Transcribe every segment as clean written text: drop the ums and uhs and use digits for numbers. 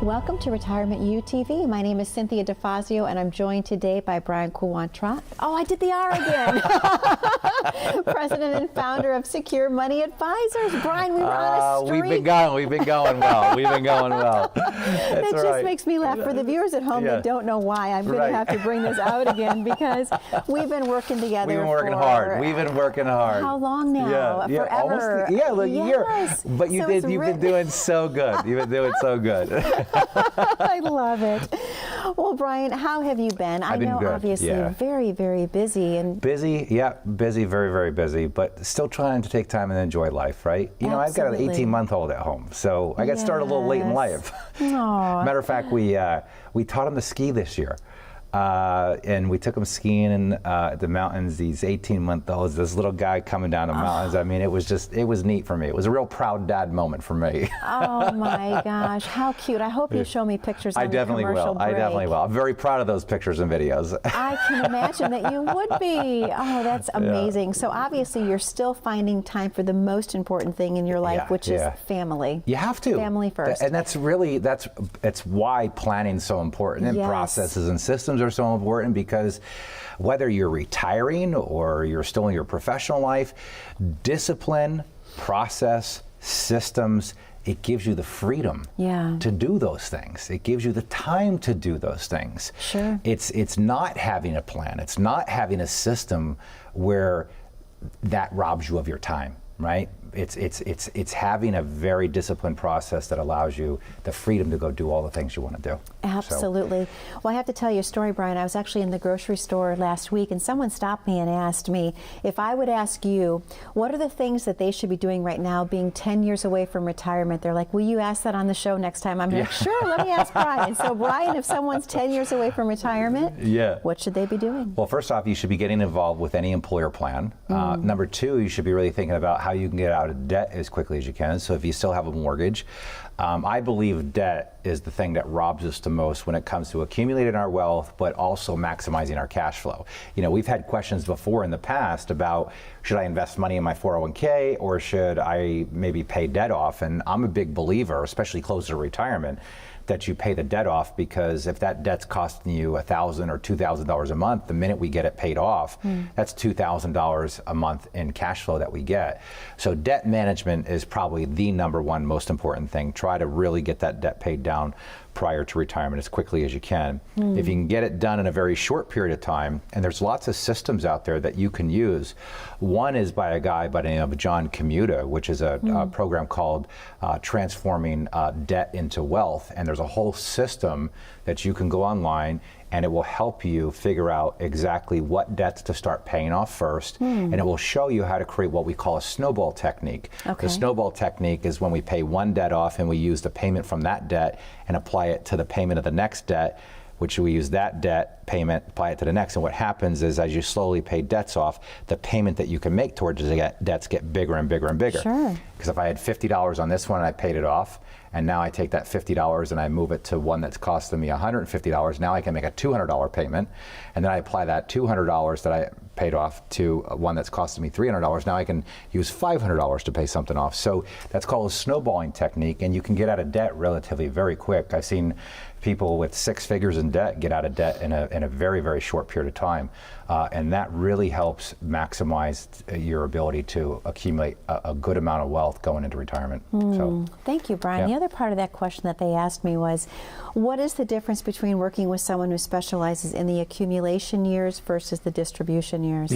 Welcome to Retirement UTV. My name is Cynthia DeFazio, and I'm joined today by Brian Quaranta. Oh, I did the R again. President and founder of Secure Money Advisors. Brian, we were on a streak. We've been going well. We've been going well. It just makes me laugh. For the viewers at home that don't know why, I'm going to have to bring this out again because we've been working together. We've been working hard. We've been working hard. How long now? Yeah, forever. Almost, a year. But you've been doing so good. You've been doing so good. I love it. Well, Brian, how have you been? I know good. Obviously very, very busy. Busy, busy, very, very busy, but still trying to take time and enjoy life, right? You know, I've got an 18-month-old at home, so I got started a little late in life. Matter of fact, we taught him to ski this year. And we took him skiing in the mountains, these 18-month-olds, this little guy coming down the mountains. I mean, it was neat for me. It was a real proud dad moment for me. Oh my gosh, how cute. I hope you show me pictures on the commercial break. I definitely will. I'm very proud of those pictures and videos. I can imagine that you would be. Oh, that's amazing. So obviously you're still finding time for the most important thing in your life, which is family. You have to. Family first. And that's why planning's so important, and processes and systems are so important, because whether you're retiring or you're still in your professional life, discipline, process, systems, it gives you the freedom to do those things. It gives you the time to do those things. Sure. It's not having a plan. It's not having a system where that robs you of your time, right? It's having a very disciplined process that allows you the freedom to go do all the things you want to do. Absolutely. Well, I have to tell you a story, Brian. I was actually in the grocery store last week, and someone stopped me and asked me if I would ask you, what are the things that they should be doing right now, being 10 years away from retirement? They're like, will you ask that on the show next time? I'm like, sure, let me ask Brian. So, Brian, if someone's 10 years away from retirement, what should they be doing? Well, first off, you should be getting involved with any employer plan. Number two, you should be really thinking about how you can get out of debt as quickly as you can. So if you still have a mortgage, I believe debt is the thing that robs us the most when it comes to accumulating our wealth, but also maximizing our cash flow. You know, we've had questions before in the past about, should I invest money in my 401k or should I maybe pay debt off? And I'm a big believer, especially closer to retirement, that you pay the debt off, because if that debt's costing you $1,000 or $2,000 a month, the minute we get it paid off, that's $2,000 a month in cash flow that we get. So debt management is probably the number one most important thing. Try to really get that debt paid down prior to retirement as quickly as you can. If you can get it done in a very short period of time, and there's lots of systems out there that you can use. One is by a guy by the name of John Commuta, which is a program called Transforming Debt into Wealth. And there's a whole system that you can go online, and it will help you figure out exactly what debts to start paying off first, and it will show you how to create what we call a snowball technique. The snowball technique is when we pay one debt off and we use the payment from that debt and apply it to the payment of the next debt, which we use that debt payment, apply it to the next. And what happens is, as you slowly pay debts off, the payment that you can make towards the debts get bigger and bigger and bigger. Because if I had $50 on this one and I paid it off, and now I take that $50 and I move it to one that's costing me $150, now I can make a $200 payment. And then I apply that $200 that I paid off to one that's costing me $300. Now I can use $500 to pay something off. So that's called a snowballing technique, and you can get out of debt relatively very quick. I've seen people with 6 figures in debt get out of debt in a very, very short period of time. And that really helps maximize your ability to accumulate a good amount of wealth going into retirement. So, thank you, Brian. The other part of that question that they asked me was, what is the difference between working with someone who specializes in the accumulation years versus the distribution years?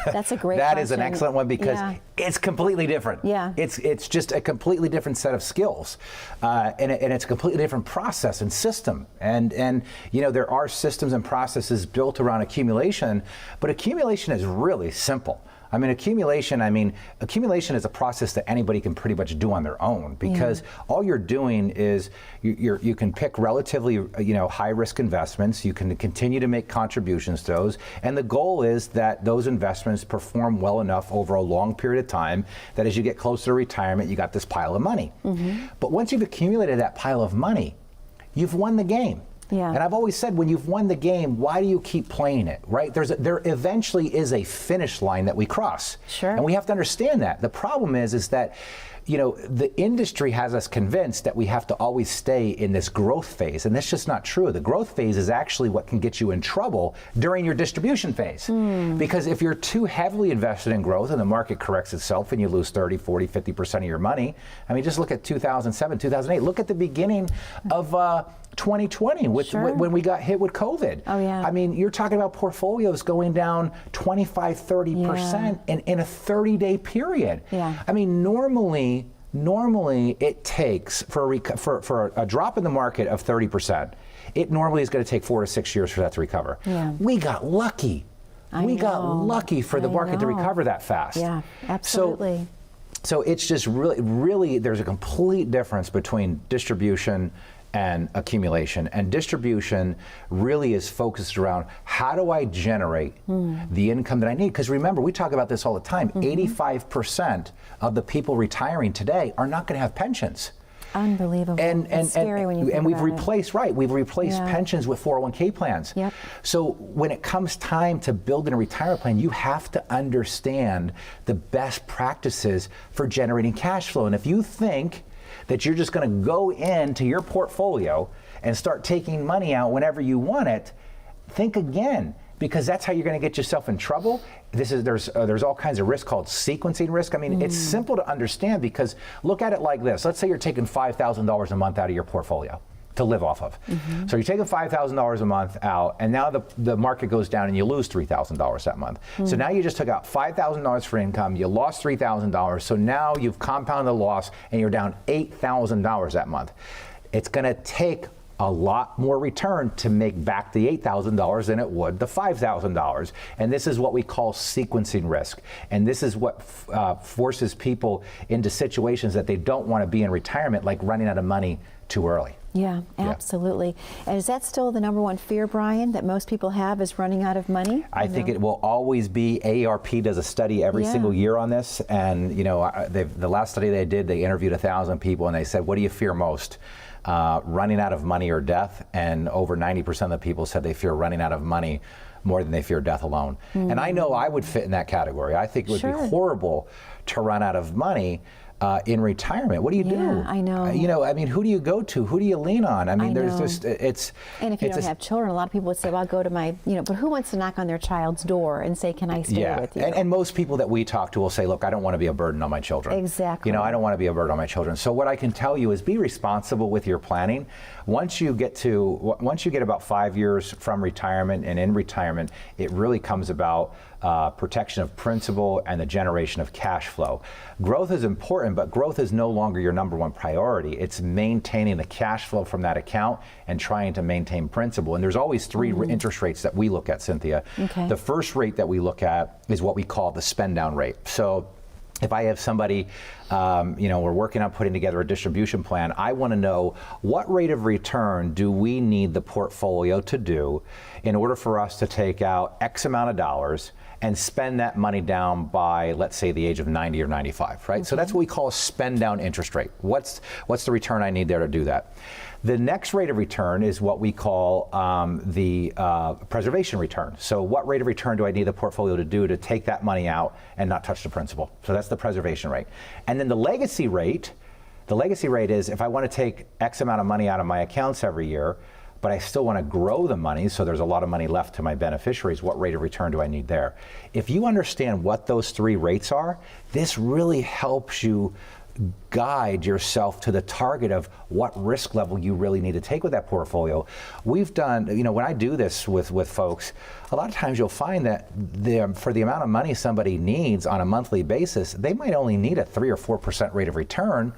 That's a great question. That is an excellent one, because it's completely different. It's just a completely different set of skills, and it's a completely different process and system. And you know, there are systems and processes built around accumulation, but accumulation is really simple. I mean, accumulation is a process that anybody can pretty much do on their own, because all you're doing is you can pick relatively high risk investments. You can continue to make contributions to those, and the goal is that those investments perform well enough over a long period of time that as you get closer to retirement, you got this pile of money. But once you've accumulated that pile of money, you've won the game. Yeah. And I've always said, when you've won the game, why do you keep playing it, right? There eventually is a finish line that we cross. Sure. And we have to understand that. The problem is that, you know, the industry has us convinced that we have to always stay in this growth phase, and that's just not true. The growth phase is actually what can get you in trouble during your distribution phase. Because if you're too heavily invested in growth and the market corrects itself and you lose 30, 40, 50% of your money, I mean, just look at 2007, 2008. Look at the beginning of 2020 when we got hit with COVID. Oh, yeah. I mean, you're talking about portfolios going down 25, 30% in a 30-day period. Yeah. I mean, normally it takes for a drop in the market of 30%, it normally is going to take 4 to 6 years for that to recover. Yeah. We got lucky. We got lucky for the market to recover that fast. Yeah, absolutely. So it's just really, there's a complete difference between distribution and accumulation. And distribution really is focused around, how do I generate the income that I need? Because remember, we talk about this all the time. 85% of the people retiring today are not going to have pensions. Unbelievable. It's scary when you think we've about replaced we've replaced pensions with 401k plans. Yep. So when it comes time to building a retirement plan, you have to understand the best practices for generating cash flow. And if you think that you're just going to go into your portfolio and start taking money out whenever you want it, think again, because that's how you're going to get yourself in trouble. There's all kinds of risk called sequencing risk. I mean, it's simple to understand, because look at it like this. Let's say you're taking $5,000 a month out of your portfolio to live off of. So you're taking $5,000 a month out, and now the market goes down and you lose $3,000 that month. So now you just took out $5,000 for income, you lost $3,000, so now you've compounded the loss and you're down $8,000 that month. It's going to take a lot more return to make back the $8,000 than it would the $5,000. And this is what we call sequencing risk. And this is what forces people into situations that they don't want to be in retirement, like running out of money too early. Yeah, absolutely. And is that still the number one fear, Brian, that most people have, is running out of money? I think it will always be. AARP does a study every single year on this. And, you know, the last study they did, they interviewed 1,000 people and they said, what do you fear most? Running out of money or death? And over 90% of the people said they fear running out of money more than they fear death alone. And I know I would fit in that category. I think it would be horrible to run out of money in retirement. What do you do? I know. You know, I mean, who do you go to? Who do you lean on? I mean, there's just, it's... And if you don't have children, a lot of people would say, well, I'll go to my, you know, but who wants to knock on their child's door and say, can I stay with you? And most people that we talk to will say, look, I don't want to be a burden on my children. Exactly. You know, I don't want to be a burden on my children. So what I can tell you is be responsible with your planning. Once you get about 5 years from retirement, and in retirement, it really comes about protection of principal and the generation of cash flow. Growth is important, but growth is no longer your number one priority. It's maintaining the cash flow from that account and trying to maintain principal. And there's always three interest rates that we look at, Cynthia. The first rate that we look at is what we call the spend down rate. So if I have somebody, you know, we're working on putting together a distribution plan, I want to know what rate of return do we need the portfolio to do in order for us to take out X amount of dollars and spend that money down by, let's say, the age of 90 or 95, right? So that's what we call a spend down interest rate. What's the return I need there to do that? The next rate of return is what we call the preservation return. So what rate of return do I need the portfolio to do to take that money out and not touch the principal? So that's the preservation rate. And then the legacy rate is if I want to take X amount of money out of my accounts every year, but I still want to grow the money, so there's a lot of money left to my beneficiaries, what rate of return do I need there? If you understand what those three rates are, this really helps you guide yourself to the target of what risk level you really need to take with that portfolio. We've done, you know, when I do this with folks, a lot of times you'll find that for the amount of money somebody needs on a monthly basis, they might only need a 3 or 4% rate of return.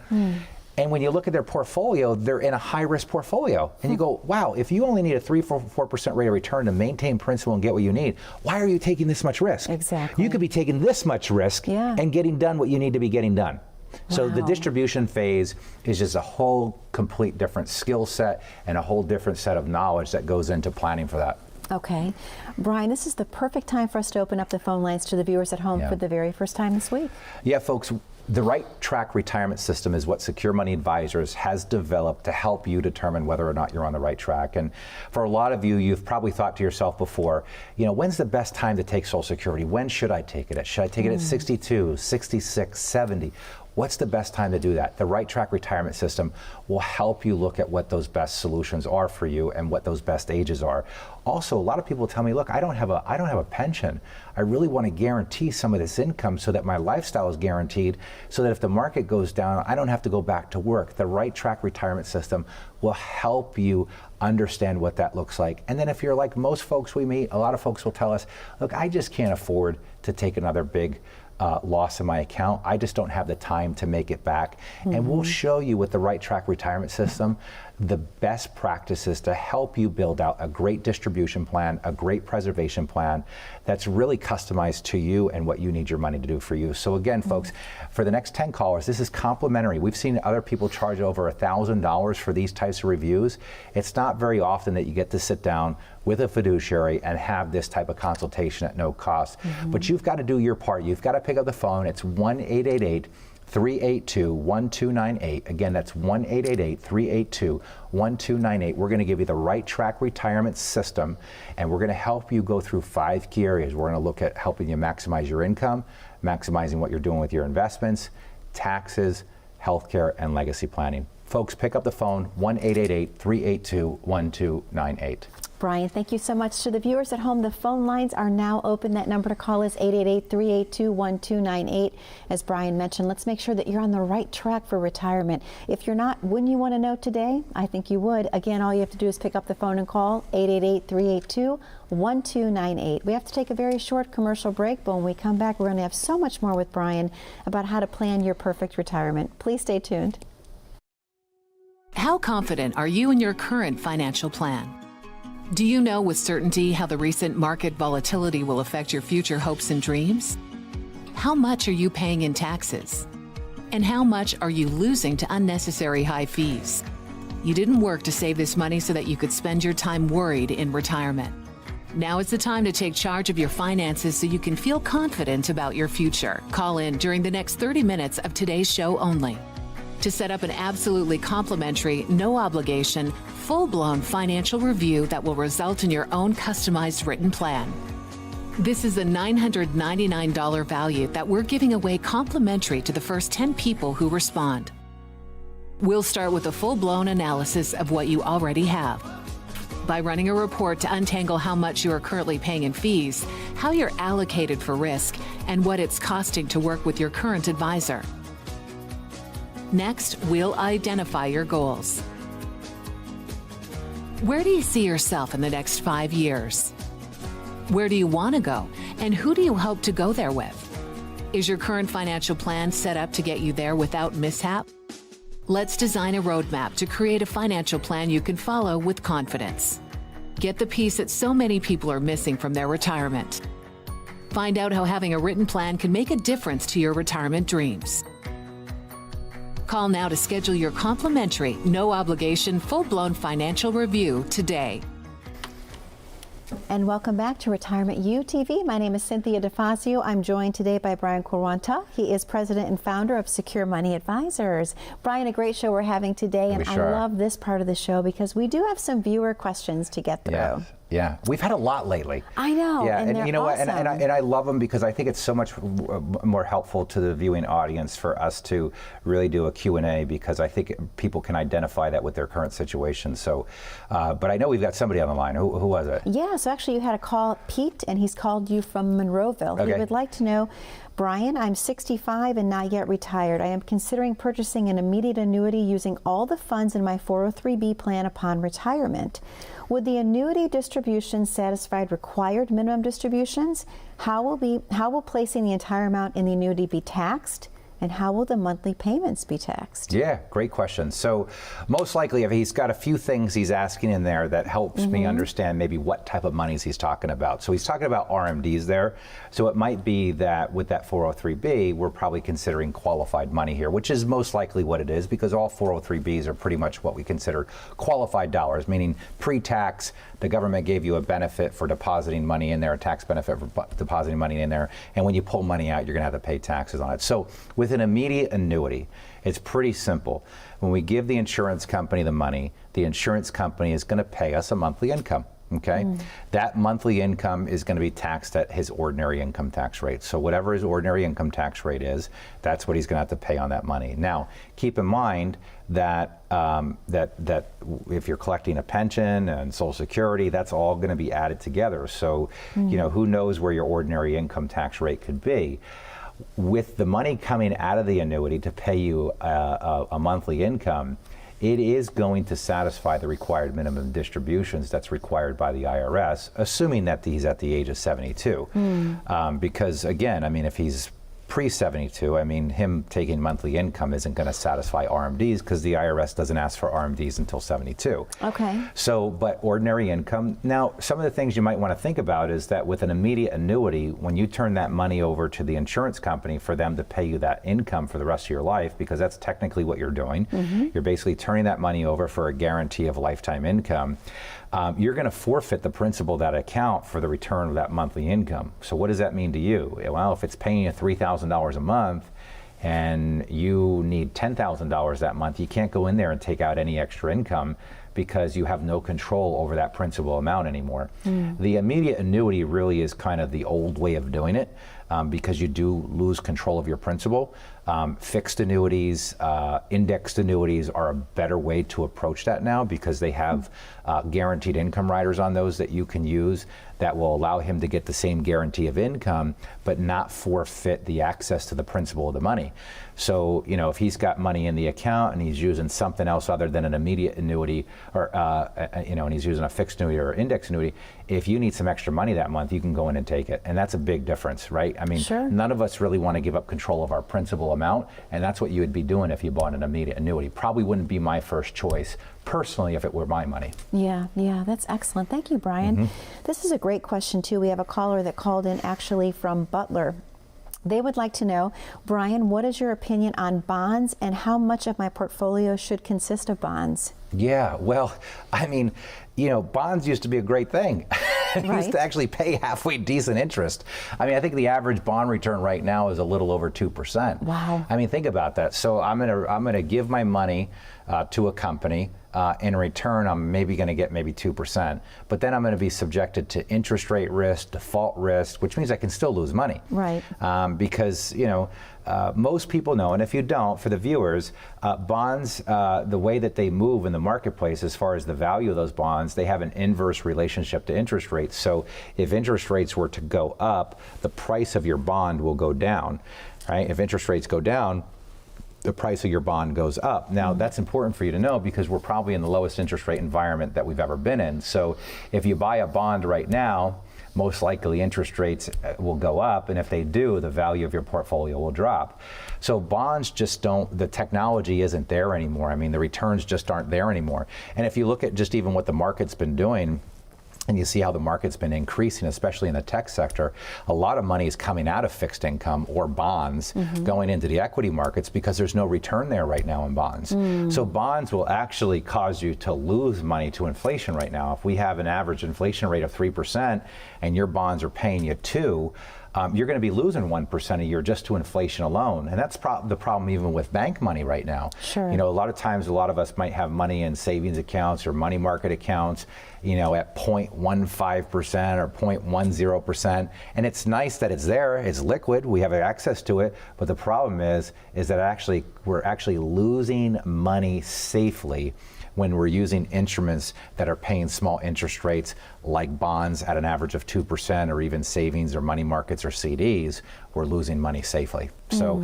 And when you look at their portfolio, they're in a high-risk portfolio. And you go, wow, if you only need a 3 or 4% rate of return to maintain principal and get what you need, why are you taking this much risk? Exactly. You could be taking this much risk and getting done what you need to be getting done. So the distribution phase is just a whole complete different skill set and a whole different set of knowledge that goes into planning for that. Okay. Brian, this is the perfect time for us to open up the phone lines to the viewers at home for the very first time this week. Yeah, folks, The right track retirement system is what Secure Money Advisors has developed to help you determine whether or not you're on the right track. And for a lot of you, you've probably thought to yourself before, when's the best time to take Social Security? When should I take it at? Should I take it at 62, 66, 70? What's the best time to do that? The right track retirement system will help you look at what those best solutions are for you and what those best ages are. Also, a lot of people tell me, look, I don't have a pension. I really want to guarantee some of this income so that my lifestyle is guaranteed, so that if the market goes down, I don't have to go back to work. The right track retirement system will help you understand what that looks like. And then if you're like most folks we meet, a lot of folks will tell us, look, I just can't afford to take another big loss in my account. I just don't have the time to make it back. And we'll show you with the right track retirement system the best practices to help you build out a great distribution plan, a great preservation plan that's really customized to you and what you need your money to do for you. So again, folks, for the next 10 callers, this is complimentary. We've seen other people charge over $1,000 for these types of reviews. It's not very often that you get to sit down with a fiduciary and have this type of consultation at no cost. But you've got to do your part. You've got to pick up the phone. It's 1-888-382-1298. Again, that's 1-888-382-1298. We're going to give you the right track retirement system, and we're going to help you go through 5 key areas. We're going to look at helping you maximize your income, maximizing what you're doing with your investments, taxes, healthcare, and legacy planning. Folks, pick up the phone, 1-888-382-1298. Brian, thank you so much. To the viewers at home, the phone lines are now open. That number to call is 888-382-1298. As Brian mentioned, let's make sure that you're on the right track for retirement. If you're not, wouldn't you want to know today? I think you would. Again, all you have to do is pick up the phone and call 888-382-1298. We have to take a very short commercial break, but when we come back, we're going to have so much more with Brian about how to plan your perfect retirement. Please stay tuned. How confident are you in your current financial plan? Do you know with certainty how the recent market volatility will affect your future hopes and dreams? How much are you paying in taxes? And how much are you losing to unnecessary high fees? You didn't work to save this money so that you could spend your time worried in retirement. Now is the time to take charge of your finances so you can feel confident about your future. Call in during the next 30 minutes of today's show only to set up an absolutely complimentary, no obligation, full-blown financial review that will result in your own customized written plan. This is a $999 value that we're giving away complimentary to the first 10 people who respond. We'll start with a full-blown analysis of what you already have, by running a report to untangle how much you are currently paying in fees, how you're allocated for risk, and what it's costing to work with your current advisor. Next, we'll identify your goals. Where do you see yourself in the next 5 years? Where do you want to go, and who do you hope to go there with? Is your current financial plan set up to get you there without mishap? Let's design a roadmap to create a financial plan you can follow with confidence. Get the piece that so many people are missing from their retirement. Find out how having a written plan can make a difference to your retirement dreams. Call now to schedule your complimentary, no obligation, full-blown financial review today. And welcome back to Retirement U TV. My name is Cynthia DeFazio. I'm joined today by Brian Quaranta. He is president and founder of Secure Money Advisors. Brian, a great show we're having today, and I love this part of the show because we do have some viewer questions to get through. Yeah. Yeah, we've had a lot lately. I know. Yeah, and you know awesome. what? And I love them because I think it's so much more helpful to the viewing audience for us to really do a Q&A, because I think people can identify that with their current situation. So, but I know we've got somebody on the line. Who was it? Yeah, so actually you had a call, Pete, and he's called you from Monroeville. Okay. He would like to know, Brian, I'm 65 and not yet retired. I am considering purchasing an immediate annuity using all the funds in my 403B plan upon retirement. Would the annuity distribution satisfy required minimum distributions? How will placing the entire amount in the annuity be taxed? And how will the monthly payments be taxed? Yeah, great question. So most likely, if he's got a few things he's asking in there that helps me understand maybe what type of monies he's talking about. So he's talking about RMDs there. So it might be that with that 403B, we're probably considering qualified money here, which is most likely what it is, because all 403Bs are pretty much what we consider qualified dollars, meaning pre-tax. The government gave you a benefit for depositing money in there, a tax benefit for depositing money in there, and when you pull money out, you're going to have to pay taxes on it. So with with an immediate annuity, it's pretty simple. When we give the insurance company the money, the insurance company is going to pay us a monthly income. Okay, that monthly income is going to be taxed at his ordinary income tax rate. So whatever his ordinary income tax rate is, that's what he's going to have to pay on that money. Now, keep in mind that that if you're collecting a pension and Social Security, that's all going to be added together. So, you know, who knows where your ordinary income tax rate could be. With the money coming out of the annuity to pay you a monthly income, it is going to satisfy the required minimum distributions that's required by the IRS, assuming that he's at the age of 72. Because again, I mean, if he's pre-72, I mean, him taking monthly income isn't going to satisfy RMDs because the IRS doesn't ask for RMDs until 72. Okay. So, but ordinary income. Now, some of the things you might want to think about is that with an immediate annuity, when you turn that money over to the insurance company for them to pay you that income for the rest of your life, because that's technically what you're doing, you're basically turning that money over for a guarantee of lifetime income. You're going to forfeit the principal of that account for the return of that monthly income. So what does that mean to you? Well, if it's paying you $3,000 a month and you need $10,000 that month, you can't go in there and take out any extra income because you have no control over that principal amount anymore. The immediate annuity really is kind of the old way of doing it because you do lose control of your principal. Fixed annuities, indexed annuities are a better way to approach that now because they have guaranteed income riders on those that you can use that will allow him to get the same guarantee of income but not forfeit the access to the principal of the money. So, you know, if he's got money in the account and he's using something else other than an immediate annuity or, you know, and he's using a fixed annuity or index annuity, if you need some extra money that month, you can go in and take it. And that's a big difference, right? I mean, none of us really want to give up control of our principal amount, and that's what you would be doing if you bought an immediate annuity. Probably wouldn't be my first choice personally if it were my money. Yeah, that's excellent. Thank you, Brian. This is a great question too. We have a caller that called in actually from Butler. They would like to know, Brian, what is your opinion on bonds and how much of my portfolio should consist of bonds? Yeah, well, I mean, you know, bonds used to be a great thing. It used to actually pay halfway decent interest. I mean, I think the average bond return right now is a little over 2%. Wow. I mean, think about that. So I'm gonna give my money to a company. In return, I'm maybe going to get maybe 2%, but then I'm going to be subjected to interest rate risk, default risk, which means I can still lose money. Right. Because, you know, most people know, and if you don't, for the viewers, bonds, the way that they move in the marketplace as far as the value of those bonds, they have an inverse relationship to interest rates. So if interest rates were to go up, the price of your bond will go down, right? If interest rates go down, the price of your bond goes up. Now, that's important for you to know because we're probably in the lowest interest rate environment that we've ever been in. So if you buy a bond right now, most likely interest rates will go up, and if they do, the value of your portfolio will drop. So bonds just don't, the technology isn't there anymore. I mean, the returns just aren't there anymore. And if you look at just even what the market's been doing, and you see how the market's been increasing, especially in the tech sector, a lot of money is coming out of fixed income or bonds going into the equity markets because there's no return there right now in bonds. So bonds will actually cause you to lose money to inflation right now. If we have an average inflation rate of 3% and your bonds are paying you 2%, you're going to be losing 1% a year just to inflation alone. And that's the problem even with bank money right now. Sure. You know, a lot of times, a lot of us might have money in savings accounts or money market accounts, you know, at 0.15% or 0.10%. And it's nice that it's there, it's liquid, we have access to it. But the problem is that we're actually losing money safely when we're using instruments that are paying small interest rates like bonds at an average of 2% or even savings or money markets or CDs, we're losing money safely. So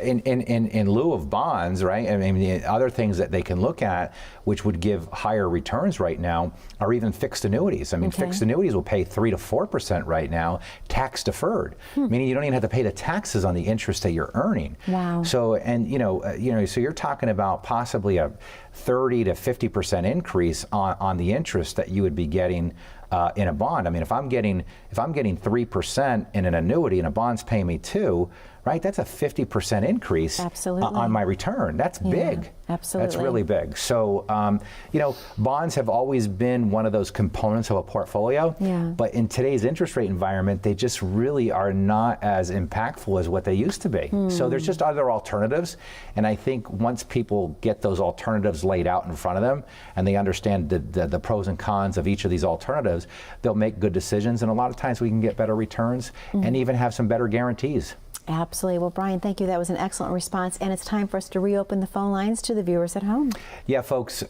in lieu of bonds, right, I mean, the other things that they can look at which would give higher returns right now are even fixed annuities. I mean, fixed annuities will pay 3 to 4% right now, tax deferred, meaning you don't even have to pay the taxes on the interest that you're earning. Wow. So, and so you're talking about possibly a 30 to 50% increase on the interest that you would be getting in a bond. I mean, if I'm getting 3% in an annuity and a bond's paying me 2%, right? That's a 50% increase on my return. That's big. Absolutely. That's really big. So, bonds have always been one of those components of a portfolio, but in today's interest rate environment, they just really are not as impactful as what they used to be. So there's just other alternatives, and I think once people get those alternatives laid out in front of them, and they understand the pros and cons of each of these alternatives, they'll make good decisions, and a lot of times we can get better returns and even have some better guarantees. Absolutely. Well, Brian, thank you. That was an excellent response. And it's time for us to reopen the phone lines to the viewers at home. Yeah, folks,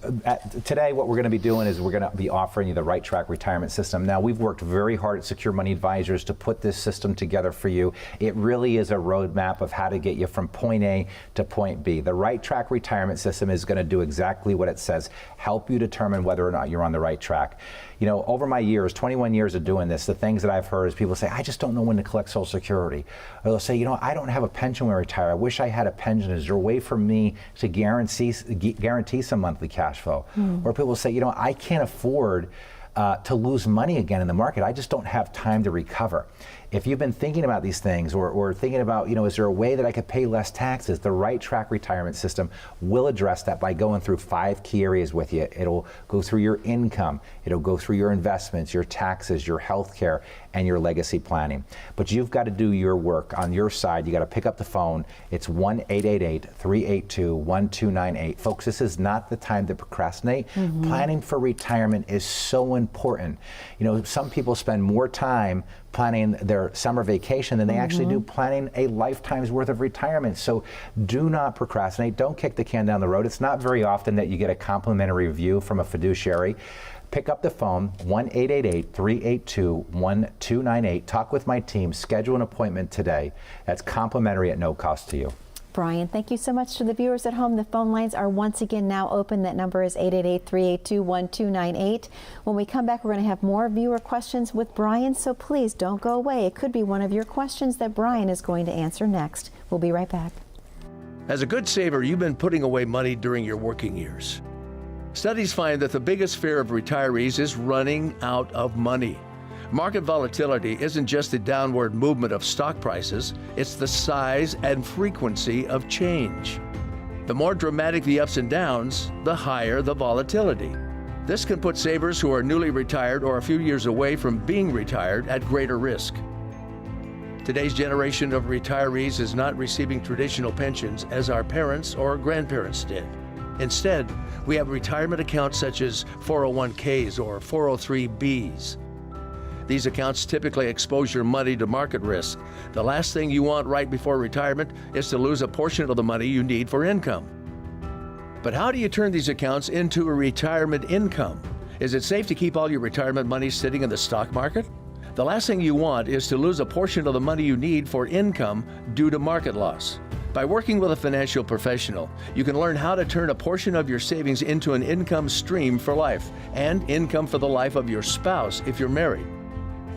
today what we're going to be doing is we're going to be offering you the Right Track Retirement System. Now, we've worked very hard at Secure Money Advisors to put this system together for you. It really is a roadmap of how to get you from point A to point B. The Right Track Retirement System is going to do exactly what it says, help you determine whether or not you're on the right track. Over my years, 21 years of doing this, the things that I've heard is people say, I just don't know when to collect Social Security. Or they'll say, I don't have a pension when I retire. I wish I had a pension. Is there a way for me to guarantee some monthly cash flow? Or people say, I can't afford to lose money again in the market. I just don't have time to recover. If you've been thinking about these things or thinking about, is there a way that I could pay less taxes? The Right Track Retirement System will address that by going through 5 key areas with you. It'll go through your income, it'll go through your investments, your taxes, your health care, and your legacy planning. But you've got to do your work on your side. You got to pick up the phone. It's 1-888-382-1298. Folks, this is not the time to procrastinate. Planning for retirement is so important. Some people spend more time planning their summer vacation than they actually do planning a lifetime's worth of retirement. So do not procrastinate. Don't kick the can down the road. It's not very often that you get a complimentary review from a fiduciary. Pick up the phone, 1-888-382-1298. Talk with my team. Schedule an appointment today. That's complimentary at no cost to you. Brian, thank you so much to the viewers at home. The phone lines are once again now open. That number is 888-382-1298. When we come back, we're going to have more viewer questions with Brian, so please don't go away. It could be one of your questions that Brian is going to answer next. We'll be right back. As a good saver, you've been putting away money during your working years. Studies find that the biggest fear of retirees is running out of money. Market volatility isn't just the downward movement of stock prices, it's the size and frequency of change. The more dramatic the ups and downs, the higher the volatility. This can put savers who are newly retired or a few years away from being retired at greater risk. Today's generation of retirees is not receiving traditional pensions as our parents or grandparents did. Instead, we have retirement accounts such as 401ks or 403bs. These accounts typically expose your money to market risk. The last thing you want right before retirement is to lose a portion of the money you need for income. But how do you turn these accounts into a retirement income? Is it safe to keep all your retirement money sitting in the stock market? The last thing you want is to lose a portion of the money you need for income due to market loss. By working with a financial professional, you can learn how to turn a portion of your savings into an income stream for life and income for the life of your spouse if you're married.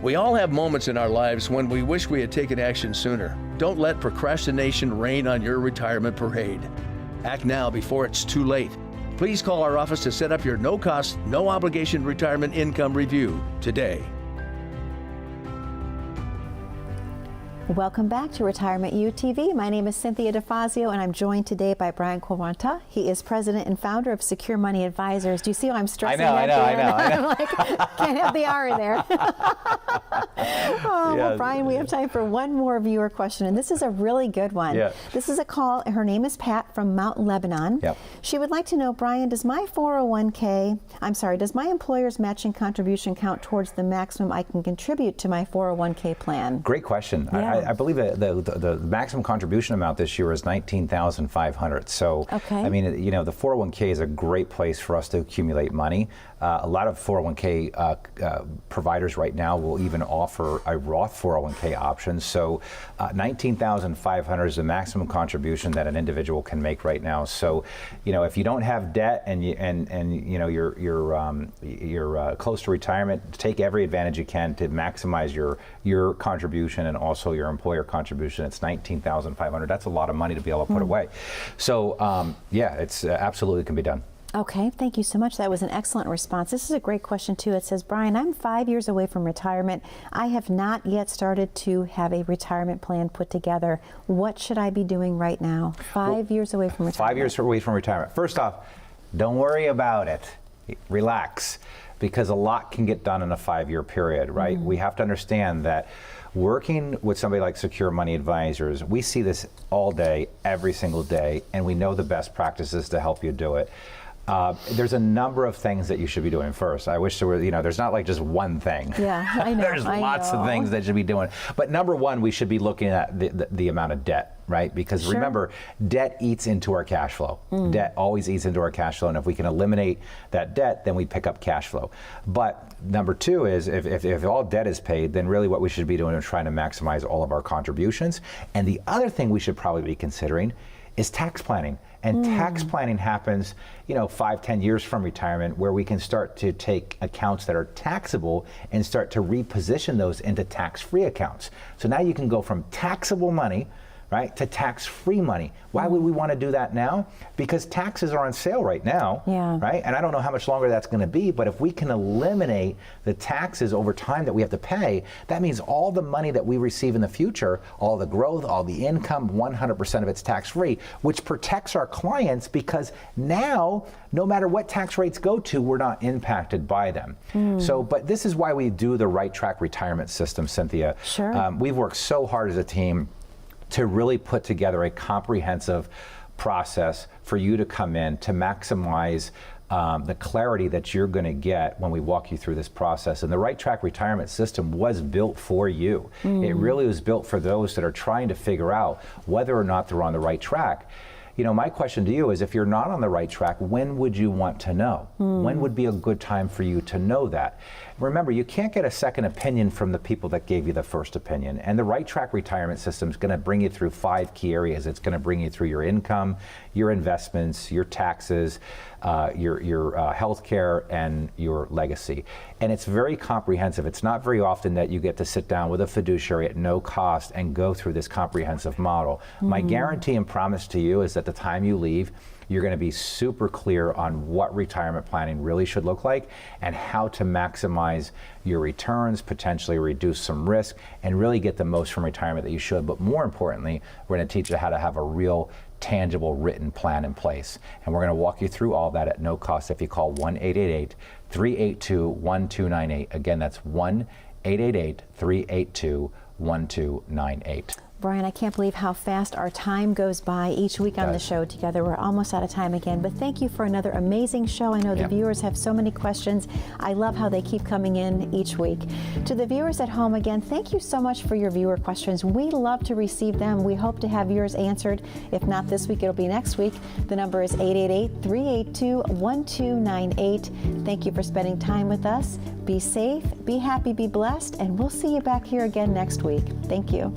We all have moments in our lives when we wish we had taken action sooner. Don't let procrastination rain on your retirement parade. Act now before it's too late. Please call our office to set up your no-cost, no-obligation retirement income review today. Welcome back to Retirement UTV. My name is Cynthia DeFazio, and I'm joined today by Brian Quaranta. He is president and founder of Secure Money Advisors. Do you see how I'm stressing I know. I'm like, can't have the R in there. Well, Brian, we have time for one more viewer question, and this is a really good one. Yeah. This is a call. Her name is Pat from Mount Lebanon. Yep. She would like to know, Brian, does my employer's matching contribution count towards the maximum I can contribute to my 401k plan? Great question. Yeah. I believe that the maximum contribution amount this year is $19,500. So, okay. I mean, the 401k is a great place for us to accumulate money. A lot of 401k providers right now will even offer a Roth 401k option. So, $19,500 is the maximum contribution that an individual can make right now. So, if you don't have debt and you're close to retirement, take every advantage you can to maximize your contribution and also your employer contribution. It's $19,500. That's a lot of money to be able to put away. So, it's absolutely can be done. Okay, thank you so much. That was an excellent response. This is a great question, too. It says, Brian, I'm 5 years away from retirement. I have not yet started to have a retirement plan put together. What should I be doing right now? 5 years away from retirement. 5 years away from retirement. First off, don't worry about it. Relax, because a lot can get done in a 5-year period, right? We have to understand that working with somebody like Secure Money Advisors, we see this all day, every single day, and we know the best practices to help you do it. There's a number of things that you should be doing first. I wish there were, there's not like just one thing. Yeah, I know. There's lots of things that you should be doing. But number one, we should be looking at the amount of debt, right? Because remember, debt eats into our cash flow. Debt always eats into our cash flow, and if we can eliminate that debt, then we pick up cash flow. But number two is, if all debt is paid, then really what we should be doing is trying to maximize all of our contributions. And the other thing we should probably be considering is tax planning. And tax planning happens, 5-10 years from retirement, where we can start to take accounts that are taxable and start to reposition those into tax-free accounts. So now you can go from taxable money, right, to tax-free money. Why would we want to do that now? Because taxes are on sale right now, right? And I don't know how much longer that's going to be, but if we can eliminate the taxes over time that we have to pay, that means all the money that we receive in the future, all the growth, all the income, 100% of it's tax-free, which protects our clients, because now, no matter what tax rates go to, we're not impacted by them. But this is why we do the Right Track retirement system, Cynthia. Sure. We've worked so hard as a team to really put together a comprehensive process for you to come in to maximize the clarity that you're going to get when we walk you through this process. And the Right Track retirement system was built for you. It really was built for those that are trying to figure out whether or not they're on the right track. My question to you is, if you're not on the right track, when would you want to know? When would be a good time for you to know that? Remember, you can't get a second opinion from the people that gave you the first opinion. And the Right Track retirement system is going to bring you through 5 key areas. It's going to bring you through your income, your investments, your taxes, your health care, and your legacy. And it's very comprehensive. It's not very often that you get to sit down with a fiduciary at no cost and go through this comprehensive model. My guarantee and promise to you is that the time you leave, you're going to be super clear on what retirement planning really should look like and how to maximize your returns, potentially reduce some risk, and really get the most from retirement that you should. But more importantly, we're going to teach you how to have a real tangible written plan in place. And we're going to walk you through all that at no cost if you call 1-888-382-1298. Again, that's 1-888-382-1298. Brian, I can't believe how fast our time goes by each week on the show together. We're almost out of time again, but thank you for another amazing show. I know the viewers have so many questions. I love how they keep coming in each week. To the viewers at home, again, thank you so much for your viewer questions. We love to receive them. We hope to have yours answered. If not this week, it'll be next week. The number is 888-382-1298. Thank you for spending time with us. Be safe, be happy, be blessed, and we'll see you back here again next week. Thank you.